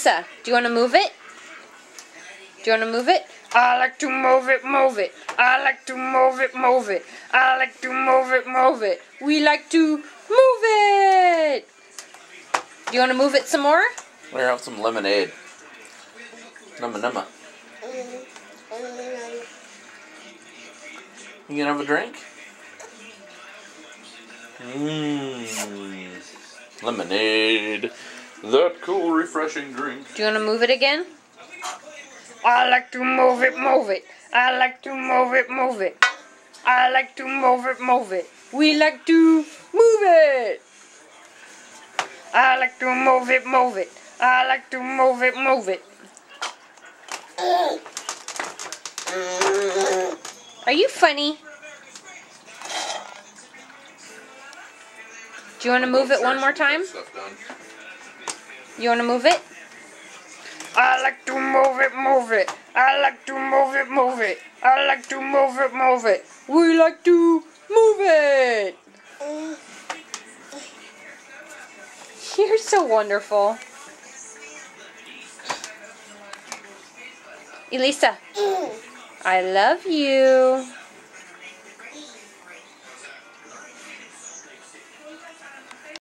Elisa, do you want to move it? Do you want to move it? I like to move it, move it. I like to move it, move it. I like to move it, move it. We like to move it. Do you want to move it some more? We're gonna have some lemonade. Numma numma. You gonna have a drink? Lemonade. That cool, refreshing drink. Do you want to move it again? I like to move it, move it. I like to move it, move it. I like to move it, move it. We like to move it. I like to move it, move it. I like to move it, move it. Are you funny? Do you want to move it one more time? You want to move it? I like to move it, move it. I like to move it, move it. I like to move it, move it. We like to move it. You're so wonderful. Elisa, I love you.